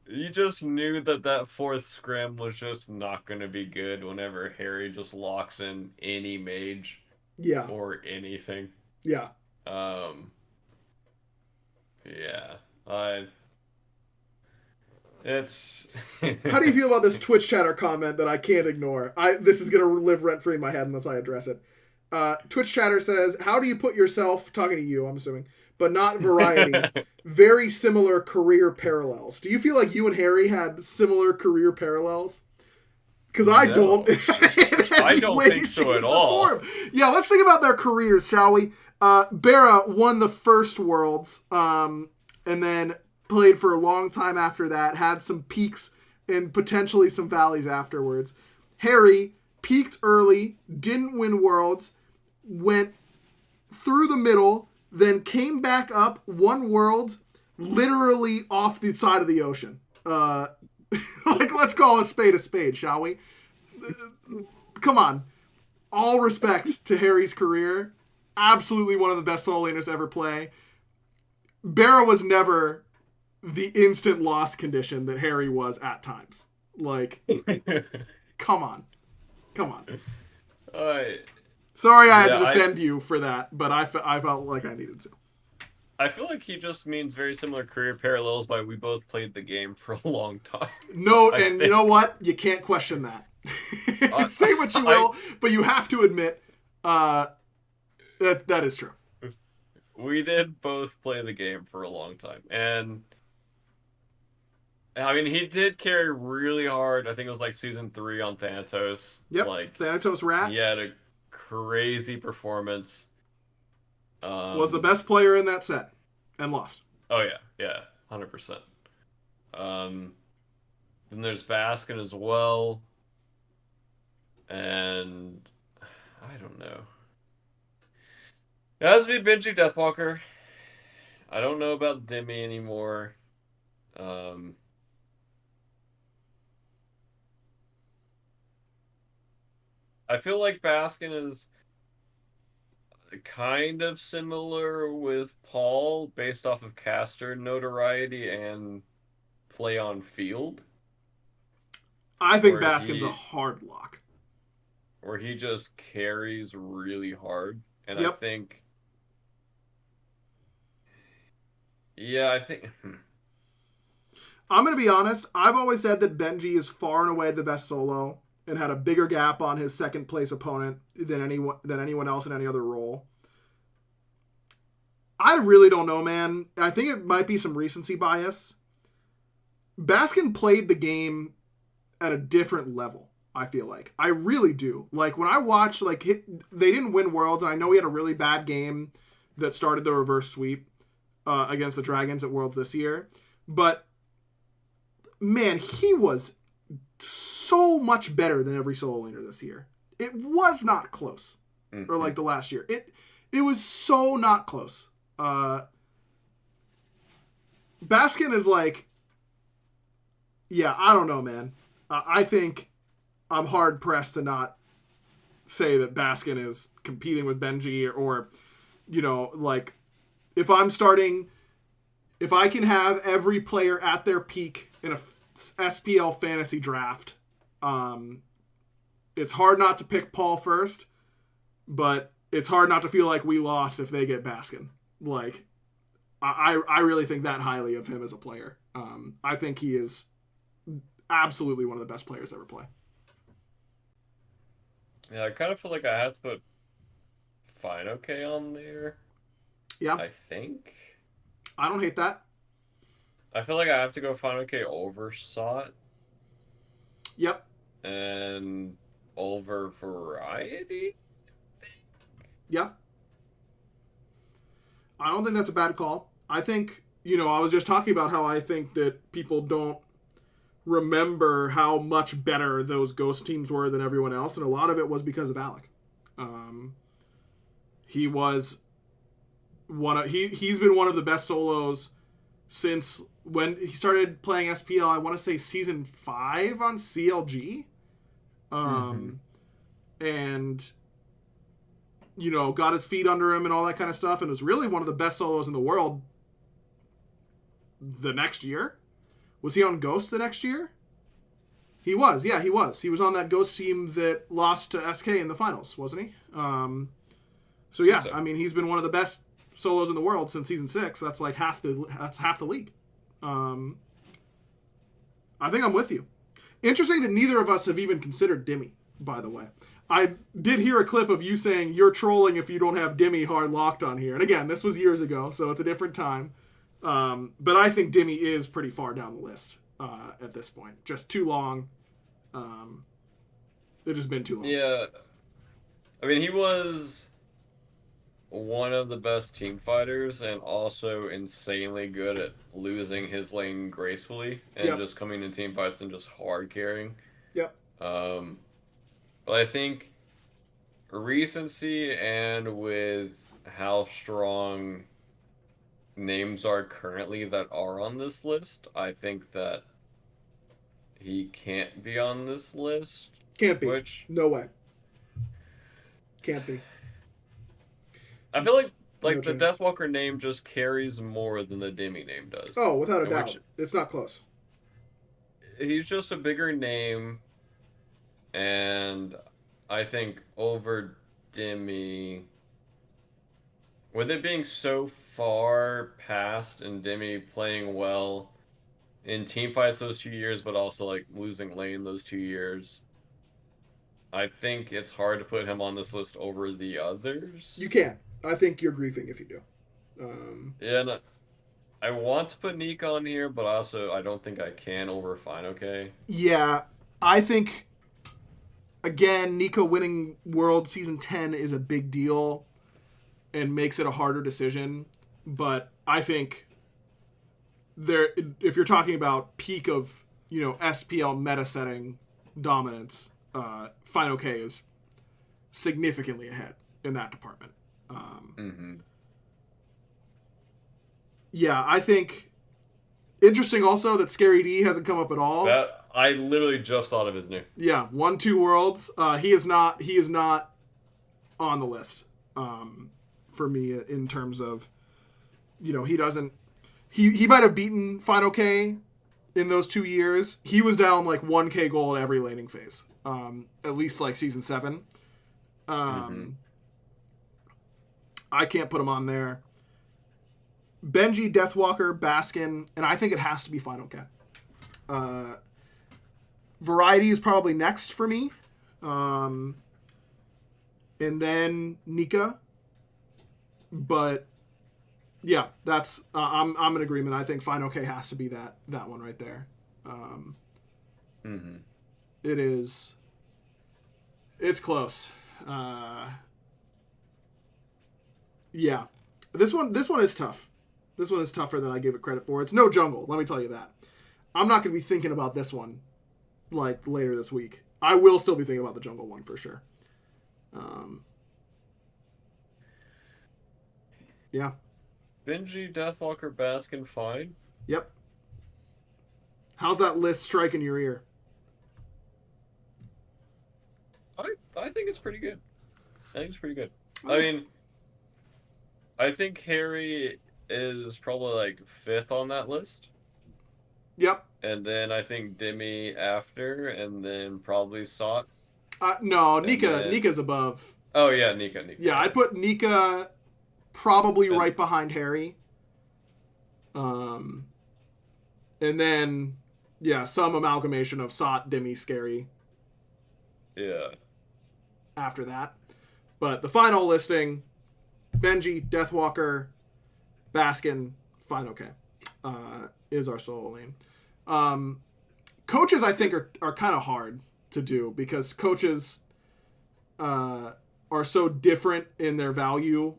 You just knew that fourth scrim was just not going to be good whenever Harry just locks in any mage. Yeah. Or anything. Yeah. Yeah. It's... How do you feel about this Twitch chatter comment that I can't ignore? This is going to live rent-free in my head unless I address it. Twitch chatter says, how do you put yourself, talking to you, I'm assuming, but not Variety, very similar career parallels? Do you feel like you and Harry had similar career parallels? Because I don't. I don't think so at all. Yeah, let's think about their careers, shall we? Bera won the first Worlds, and then played for a long time after that, had some peaks and potentially some valleys afterwards. Harry peaked early, didn't win Worlds, went through the middle, then came back up, won Worlds, literally off the side of the ocean. Let's call a spade, shall we? Come on. All respect to Harry's career. Absolutely one of the best solo laners to ever play. Bera was never the instant loss condition that Harry was at times. Come on. Sorry I had to defend you for that, but I felt like I needed to. I feel like he just means very similar career parallels by we both played the game for a long time. No, and you know what? You can't question that. Say what you will, but you have to admit that is true. we did both play the game for a long time, and I mean, he did carry really hard. I think it was like season 3 on Thanatos. Yep, Like Thanatos Rat he had a crazy performance. was the Um, best player in that set and lost. oh yeah, yeah, 100%. Um, then there's Baskin as well, and I don't know. It has to be Benji Deathwalker. I don't know about Demi anymore. Um, I feel like Baskin is kind of similar with Paul based off of caster notoriety and play on field, I think where Baskin's a he hard lock. where he just carries really hard. And I Yep. think, yeah, I think, I'm going to be honest. I've always said that Benji is far and away the best solo and had a bigger gap on his second place opponent than anyone else in any other role. I really don't know, man. I think it might be some recency bias. Baskin played the game at a different level, I feel like. I really do. Like, when I watch, like, they didn't win Worlds, and I know he had a really bad game that started the reverse sweep against the Dragons at Worlds this year. But, man, he was so much better than every solo laner this year. It was not close. Or, like, the last year. It was so not close. Baskin is like, yeah, I don't know, man. I think I'm hard pressed to not say that Baskin is competing with Benji or, you know, like if I'm starting, if I can have every player at their peak in a SPL fantasy draft, it's hard not to pick Paul first, but it's hard not to feel like we lost if they get Baskin. Like, I really think that highly of him as a player. I think he is absolutely one of the best players ever play. yeah, I kind of feel like I have to put Fine OK on there. Yeah, I think. I don't hate that. I feel like I have to go Fine OK over Sot Yep. and over Variety. Yep. I don't think that's a bad call. I think, you know, I was just talking about how I think that people don't remember how much better those Ghost teams were than everyone else, and a lot of it was because of Alec. He was he's been one of the best solos since when he started playing SPL. I want to say season 5 on CLG, and you know, got his feet under him and all that kind of stuff, and was really one of the best solos in the world. The next year, was he on Ghost the next year? He was, yeah, he was. He was on that Ghost team that lost to SK in the finals, wasn't he? So yeah, I mean, he's been one of the best solos in the world since season 6. That's like half the league. I think I'm with you. Interesting that neither of us have even considered Dimmy, by the way. I did hear a clip of you saying you're trolling if you don't have Dimmy hard locked on here. And again, this was years ago, so it's a different time. But I think Dimmy is pretty far down the list at this point. Just too long. It's just been too long. Yeah. I mean, he was one of the best team fighters and also insanely good at losing his lane gracefully and just coming in team fights and just hard carrying. Yep. But I think recency and with how strong names are currently that are on this list, I think that he can't be on this list. Can't be. Which No way. Can't be. I feel like No the chance. Deathwalker name just carries more than the Demi name does. Oh, without a doubt. It's not close. He's just a bigger name, and I think over Demi, with it being so far past and Demi playing well in team fights those 2 years, but also like losing lane those 2 years, I think it's hard to put him on this list over the others. You can. I think you're griefing if you do. Yeah, no, I want to put Nick on here, but also I don't think I can over Fine Okay. Yeah, I think again, Nico winning World Season 10 is a big deal and makes it a harder decision. But I think there, if you're talking about peak of SPL meta setting dominance, Fine OK is significantly ahead in that department. Yeah, I think interesting also that Scary D hasn't come up at all. That I literally just thought of his name. Yeah, won 2 worlds. He is not on the list for me in terms of he doesn't he might have beaten Final K in those 2 years. He was down like 1K gold every laning phase. At least like season 7. I can't put him on there. Benji, Deathwalker, Baskin, and I think it has to be Final K. Variety is probably next for me. And then Nika. But yeah, that's I'm in agreement. I think Fine OK has to be that one right there. It is. It's close. Yeah, this one is tough. This one is tougher than I gave it credit for. It's no jungle. Let me tell you that. I'm not going to be thinking about this one like later this week. I will still be thinking about the jungle one for sure. Yeah. Benji, Deathwalker, Baskin, Fine. Yep. How's that list striking your ear? I think it's pretty good. I think it's pretty good. I mean, I think Harry is probably like 5th on that list. Yep. And then I think Demi after, and then probably Sot. No, Nika's above. Oh yeah, Nika. Yeah, I'd put Nika probably right behind Harry. And then some amalgamation of Sot, Demi, Scary. Yeah. After that. But the final listing, Benji, Deathwalker, Baskin, Fine OK, is our solo lane. Coaches, I think, are kind of hard to do because coaches are so different in their value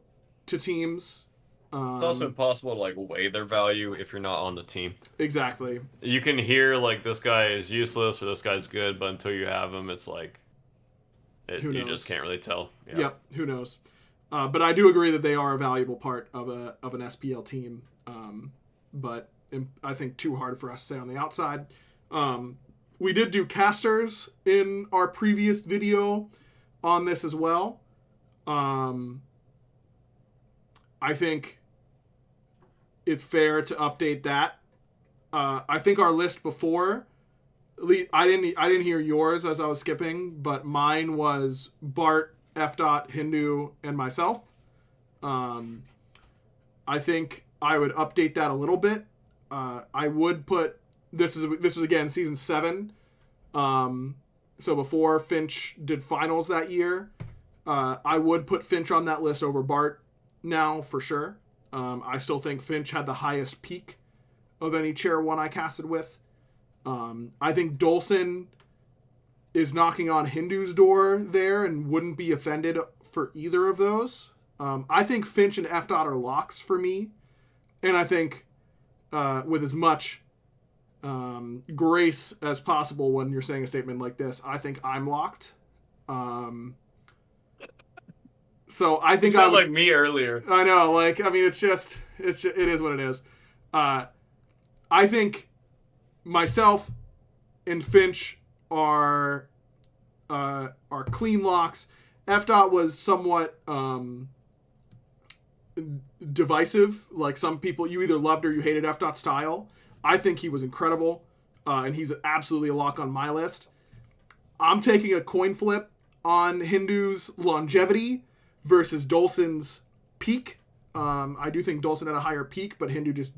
to teams. It's also impossible to like weigh their value if you're not on the team. Exactly. You can hear like this guy is useless or this guy's good, but until you have him, it's like you just can't really tell. Yeah. Yep. Who knows? But I do agree that they are a valuable part of an SPL team. But I think too hard for us to say on the outside. We did do casters in our previous video on this as well. I think it's fair to update that. I think our list before, I didn't hear yours as I was skipping, but mine was Bart, F. Hindu, and myself. I think I would update that a little bit. I would put this was again season 7. So before Finch did finals that year, I would put Finch on that list over Bart now for sure. I still think Finch had the highest peak of any chair 1 I casted with. I think Dolson is knocking on Hindu's door there and wouldn't be offended for either of those. I think Finch and F. are locks for me. And I think with as much grace as possible when you're saying a statement like this, I think I'm locked. So I think you sound like me earlier. I know, it is what it is. I think myself and Finch are clean locks. F. was somewhat divisive. Like some people, you either loved or you hated F. style. I think he was incredible, and he's absolutely a lock on my list. I'm taking a coin flip on Hindu's longevity versus Dolson's peak. I do think Dolson had a higher peak, but Hindu just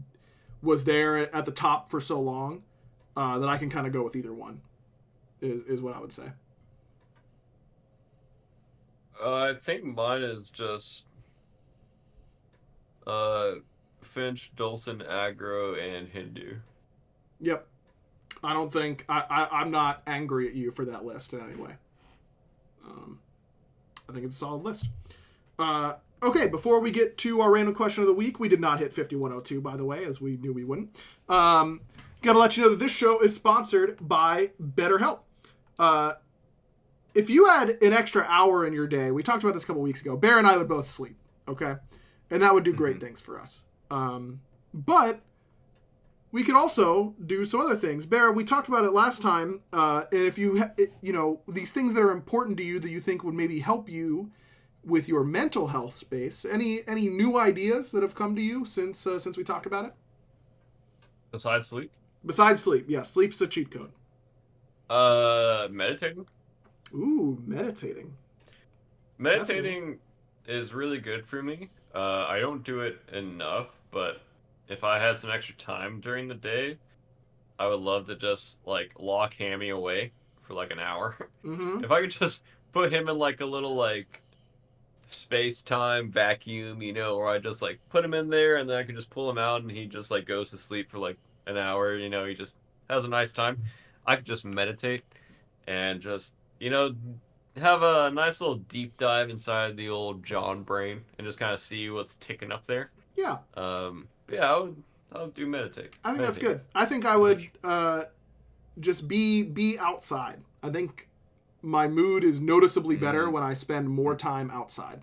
was there at the top for so long that I can kind of go with either one, is what I would say. I think mine is just Uh, Finch, Dolson, Aggro, and Hindu. Yep. I don't think I'm not angry at you for that list in any way. I think it's a solid list. Okay, before we get to our random question of the week, we did not hit 5102, by the way, as we knew we wouldn't. Got to let you know that this show is sponsored by BetterHelp. If you had an extra hour in your day, we talked about this a couple weeks ago, Bear and I would both sleep, okay? And that would do great things for us. But we could also do some other things. Bear, we talked about it last time, and if you, these things that are important to you that you think would maybe help you with your mental health space, any new ideas that have come to you since we talked about it? Besides sleep? Besides sleep, yeah. Sleep's a cheat code. Meditating. Ooh, meditating. Meditating is really good for me. I don't do it enough, but if I had some extra time during the day, I would love to just like lock Hammy away for like an hour. Mm-hmm. If I could just put him in like a little like space-time vacuum, where I just like put him in there and then I could just pull him out and he just like goes to sleep for like an hour, he just has a nice time. I could just meditate and just, have a nice little deep dive inside the old John brain and just kind of see what's ticking up there. Yeah. But yeah, I would do meditate. I think that's good. I think I would just be outside. I think my mood is noticeably better when I spend more time outside.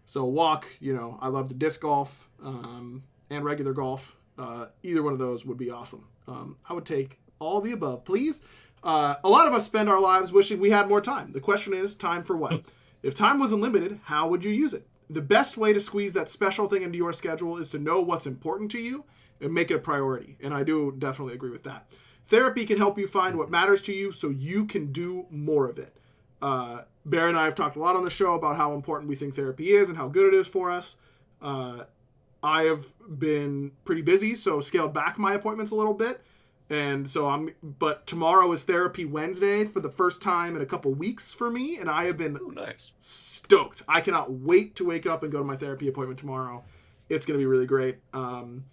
So walk, I love the disc golf and regular golf. Either one of those would be awesome. I would take all the above, please. A lot of us spend our lives wishing we had more time. The question is, time for what? If time was unlimited, how would you use it? The best way to squeeze that special thing into your schedule is to know what's important to you and make it a priority. And I do definitely agree with that. Therapy can help you find what matters to you so you can do more of it. Bear and I have talked a lot on the show about how important we think therapy is and how good it is for us. I have been pretty busy, so scaled back my appointments a little bit. And so but tomorrow is Therapy Wednesday for the first time in a couple weeks for me. And I have been stoked. I cannot wait to wake up and go to my therapy appointment tomorrow. It's going to be really great. And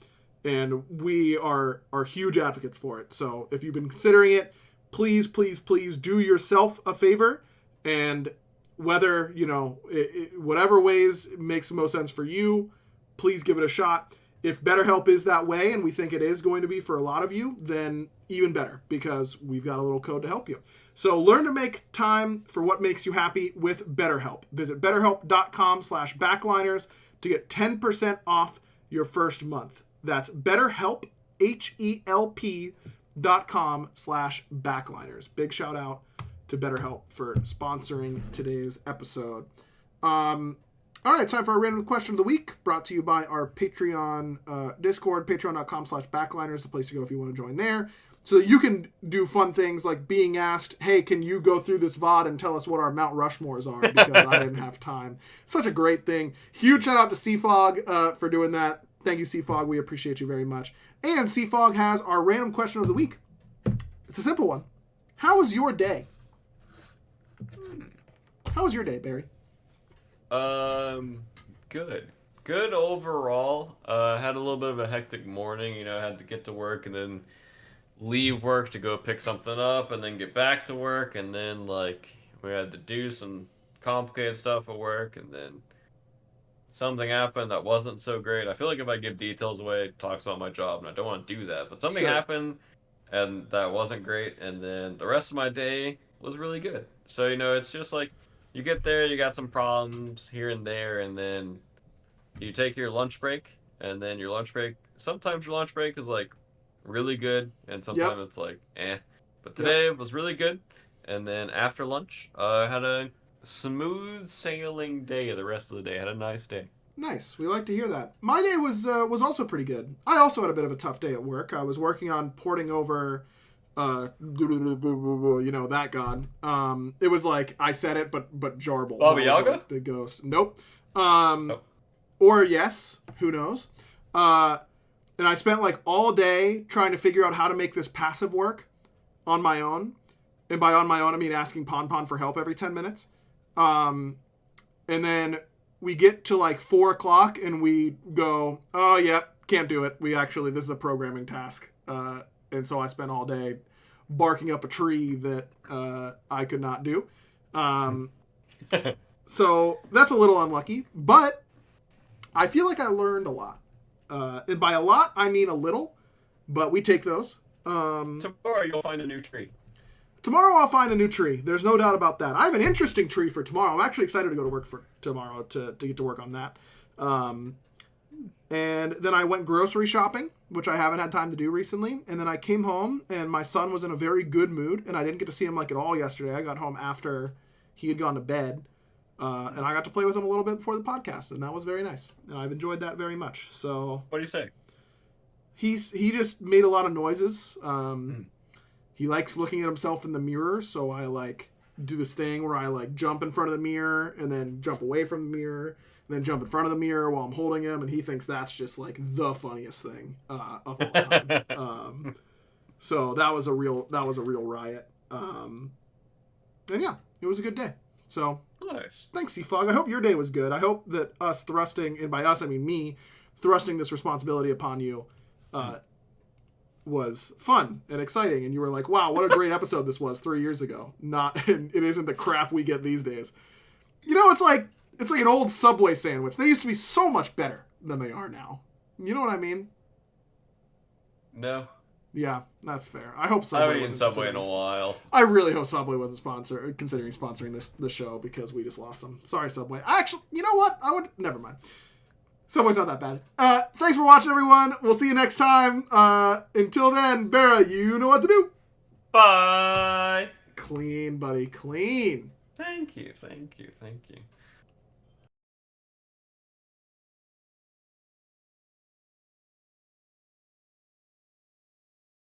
we are huge advocates for it. So if you've been considering it, please, please, please do yourself a favor. And whether, whatever ways makes the most sense for you, please give it a shot. If BetterHelp is that way, and we think it is going to be for a lot of you, then even better, because we've got a little code to help you. So learn to make time for what makes you happy with BetterHelp. Visit BetterHelp.com/backliners to get 10% off your first month. That's BetterHelp, HELP.com/backliners. Big shout out to BetterHelp for sponsoring today's episode. All right, time for our random question of the week, brought to you by our Patreon Discord, patreon.com/backliners, the place to go if you want to join there. So that you can do fun things like being asked, hey, can you go through this VOD and tell us what our Mount Rushmores are? Because I didn't have time. Such a great thing. Huge shout out to Seafog for doing that. Thank you, Seafog. We appreciate you very much. And Seafog has our random question of the week. It's a simple one. How was your day? How was your day, Barry? Good. Good overall. Had a little bit of a hectic morning, had to get to work and then leave work to go pick something up and then get back to work and then, we had to do some complicated stuff at work and then something happened that wasn't so great. I feel like if I give details away, it talks about my job and I don't want to do that, but something happened and that wasn't great and then the rest of my day was really good. So, it's just like, you get there, you got some problems here and there, and then you take your lunch break, and then sometimes your lunch break is, really good, and sometimes it's eh. But today it was really good, and then after lunch, I had a smooth sailing day the rest of the day. I had a nice day. Nice. We like to hear that. My day was also pretty good. I also had a bit of a tough day at work. I was working on porting over... that god. It was like I said it, but Jarble. Baba Yaga? The ghost. Nope. Or yes, who knows? And I spent all day trying to figure out how to make this passive work on my own. And by on my own, I mean asking Pon for help every 10 minutes. And then we get to like 4 o'clock and we go, oh, yep, can't do it. This is a programming task. And so I spent all day barking up a tree that I could not do. So that's a little unlucky, but I feel like I learned a lot. And by a lot, I mean a little, but we take those. Tomorrow you'll find a new tree. Tomorrow I'll find a new tree. There's no doubt about that. I have an interesting tree for tomorrow. I'm actually excited to go to work for tomorrow to get to work on that. And then I went grocery shopping, which I haven't had time to do recently. And then I came home, and my son was in a very good mood, and I didn't get to see him like at all yesterday. I got home after he had gone to bed, and I got to play with him a little bit before the podcast, and that was very nice. And I've enjoyed that very much. So what do you say? He just made a lot of noises. He likes looking at himself in the mirror, so I like do this thing where I like jump in front of the mirror and then jump away from the mirror and then jump in front of the mirror while I'm holding him, and he thinks that's just like the funniest thing of all time. So that was a real riot. And yeah, it was a good day. So nice. Thanks, Seafog. I hope your day was good. I hope that us thrusting, and by us I mean me, thrusting this responsibility upon you was fun and exciting, and you were like, wow, what a great episode this was 3 years ago. And it isn't the crap we get these days. You know, it's like an old Subway sandwich. They used to be so much better than they are now. You know what I mean? No. Yeah, that's fair. I hope Subway I haven't eaten Subway in a while. I really hope Subway wasn't considering sponsoring the show, because we just lost them. Sorry, Subway. You know what? Never mind. Subway's not that bad. Thanks for watching, everyone. We'll see you next time. Until then, Barra, you know what to do. Bye. Clean, buddy. Clean. Thank you.